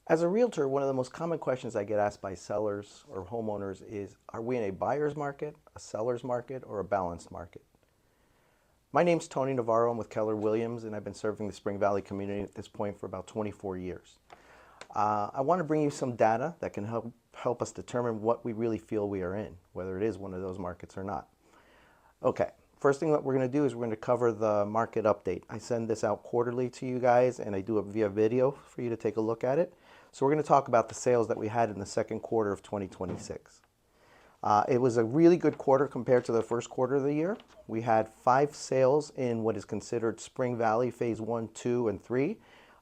As a realtor, one of the most common questions I get asked by sellers or homeowners is, are we in a buyer's market, a seller's market, or a balanced market? My name's Tony Navarro. I'm with Keller Williams, and I've been serving the Spring Valley community at this point for about 24 years. I want to bring you some data that can help us determine what we really feel we are in, whether it is one of those markets or not. Okay, first thing that we're going to do is we're going to cover the market update. I send this out quarterly to you guys, and I do it via video for you to take a look at it. So we're going to talk about the sales that we had in the second quarter of 2026. It was a really good quarter compared to the first quarter of the year. We had 5 sales in what is considered Spring Valley Phase 1, 2, and 3.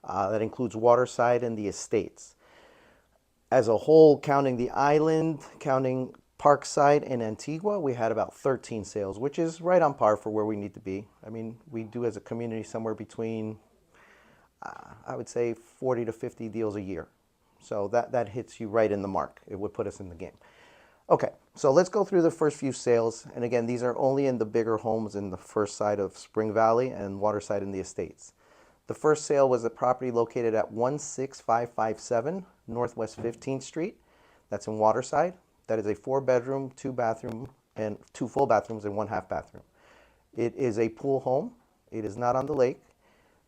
That includes Waterside and the Estates. As a whole, counting the island, counting Parkside and Antigua, we had about 13 sales, which is right on par for where we need to be. I mean, we do as a community somewhere between, I would say, 40 to 50 deals a year. So that hits you right in the mark. It would put us in the game. Okay, so let's go through the first few sales. And again, these are only in the bigger homes in the first side of Spring Valley and Waterside in the Estates. The first sale was a property located at 16557 Northwest 15th Street. That's in Waterside. That is a 4-bedroom, 2-bathroom, and 2 full bathrooms and 1 half bathroom. It is a pool home. It is not on the lake.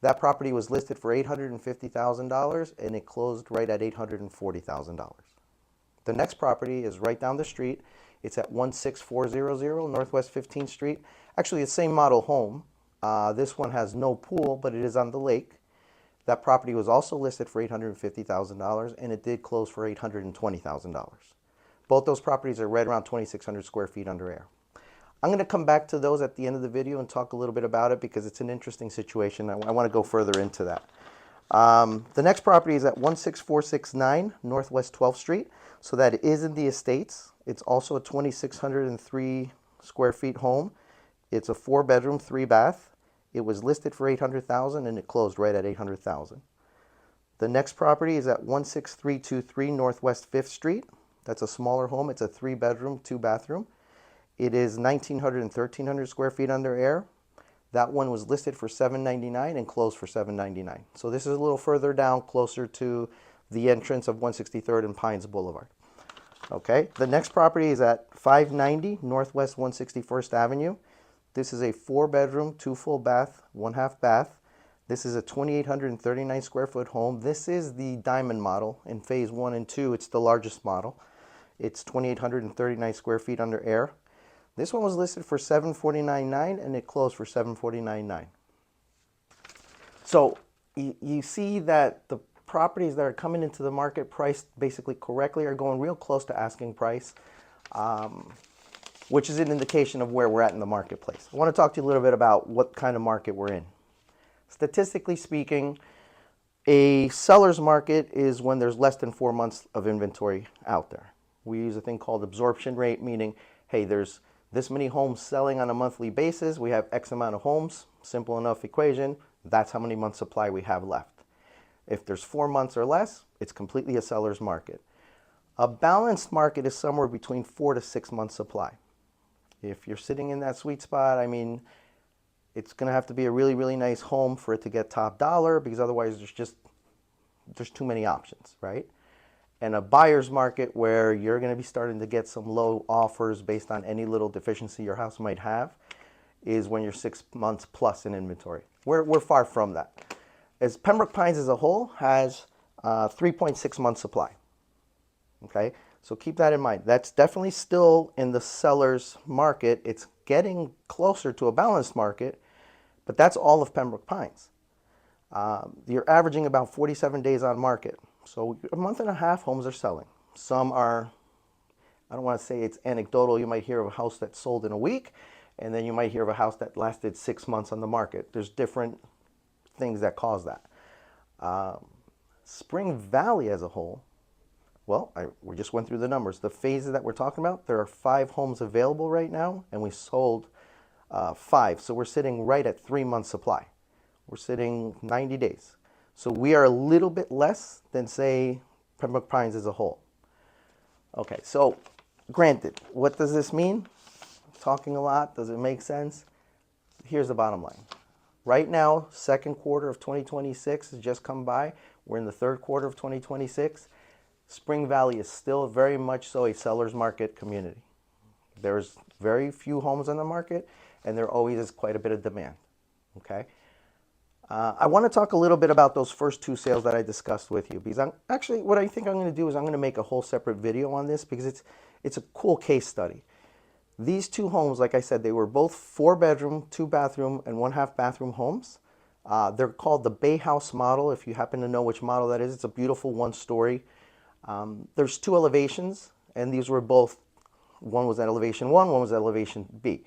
That property was listed for $850,000 and it closed right at $840,000. The next property is right down the street. It's at 16400 Northwest 15th Street. Actually, the same model home. This one has no pool, but it is on the lake. That property was also listed for $850,000 and it did close for $820,000. Both those properties are right around 2,600 square feet under air. I'm going to come back to those at the end of the video and talk a little bit about it because it's an interesting situation. I want to go further into that. The next property is at 16469 Northwest 12th Street. So that is in the Estates. It's also a 2,603 square feet home. It's a 4-bedroom, 3-bath. It was listed for $800,000 and it closed right at $800,000. The next property is at 16323 Northwest 5th Street. That's a smaller home. It's a 3-bedroom, 2-bathroom. It is 1,900 and 1,300 square feet under air. That one was listed for $799 and closed for $799. So this is a little further down, closer to the entrance of 163rd and Pines Boulevard. Okay, the next property is at 590 Northwest 161st Avenue. This is a 4-bedroom, 2 full bath, 1 half bath. This is a 2,839 square foot home. This is the diamond model. In phase 1 and 2, it's the largest model. It's 2,839 square feet under air. This one was listed for $749.9 and it closed for $749.9. So you see that the properties that are coming into the market priced basically correctly are going real close to asking price, which is an indication of where we're at in the marketplace. I want to talk to you a little bit about what kind of market we're in. Statistically speaking, a seller's market is when there's less than 4 months of inventory out there. We use a thing called absorption rate, meaning, hey, there's this many homes selling on a monthly basis. We have X amount of homes. Simple enough equation. That's how many months supply we have left. If there's 4 months or less, it's completely a seller's market. A balanced market is somewhere between 4 to 6 months supply. If you're sitting in that sweet spot, I mean, it's going to have to be a really, really nice home for it to get top dollar because otherwise there's too many options, right? And a buyer's market where you're going to be starting to get some low offers based on any little deficiency your house might have is when you're 6 months plus in inventory. We're far from that. As Pembroke Pines as a whole has 3.6 months supply. Okay, so keep that in mind. That's definitely still in the seller's market. It's getting closer to a balanced market, but that's all of Pembroke Pines. You're averaging about 47 days on market. So a month and a half, homes are selling. Some are, I don't want to say it's anecdotal. You might hear of a house that sold in a week, and then you might hear of a house that lasted 6 months on the market. There's different things that cause that. Spring Valley as a whole, well, we just went through the numbers. The phases that we're talking about, there are 5 homes available right now, and we sold 5. So we're sitting right at 3 months supply. We're sitting 90 days. So we are a little bit less than, say, Pembroke Pines as a whole. Okay, so granted, what does this mean? Talking a lot, does it make sense? Here's the bottom line. Right now, second quarter of 2026 has just come by. We're in the third quarter of 2026. Spring Valley is still very much so a seller's market community. There's very few homes on the market, and there always is quite a bit of demand. Okay. I want to talk a little bit about those first two sales that I discussed with you, because what I think I'm going to do is I'm going to make a whole separate video on this because it's a cool case study. These two homes, like I said, they were both 4-bedroom, 2-bathroom, and 1/2 bathroom homes. They're called the Bay House model. If you happen to know which model that is, it's a beautiful 1-story. There's 2 elevations, and these were both, one was at elevation 1, one was at elevation B,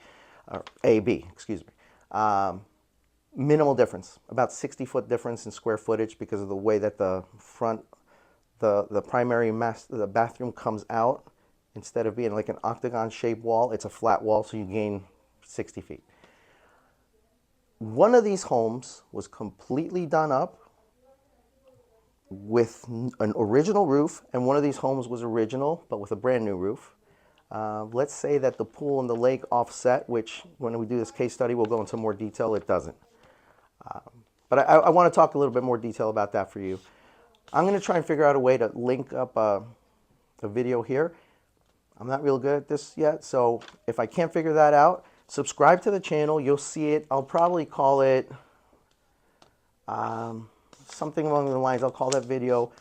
or AB, excuse me. Minimal difference, about 60-foot difference in square footage because of the way that the front, the primary the bathroom comes out. Instead of being like an octagon shaped wall, it's a flat wall, so you gain 60 feet. One of these homes was completely done up with an original roof, and one of these homes was original but with a brand new roof. Let's say that the pool and the lake offset, which when we do this case study we'll go into more detail, it doesn't. But I want to talk a little bit more detail about that for you. I'm going to try and figure out a way to link up a video here. I'm not real good at this yet, so if I can't figure that out, subscribe to the channel. You'll see it. I'll probably call it something along the lines. I'll call that video,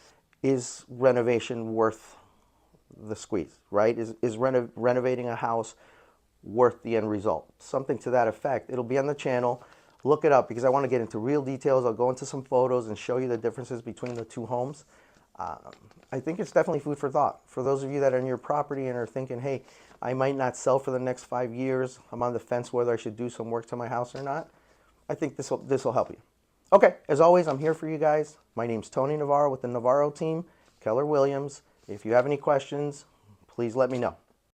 "Is renovation worth the squeeze?" Right? Is renovating a house worth the end result? Something to that effect. It'll be on the channel. Look it up because I want to get into real details. I'll go into some photos and show you the differences between the two homes. I think it's definitely food for thought. For those of you that are in your property and are thinking, hey, I might not sell for the next 5 years. I'm on the fence whether I should do some work to my house or not. I think this will help you. Okay, as always, I'm here for you guys. My name's Tony Navarro with the Navarro team, Keller Williams. If you have any questions, please let me know.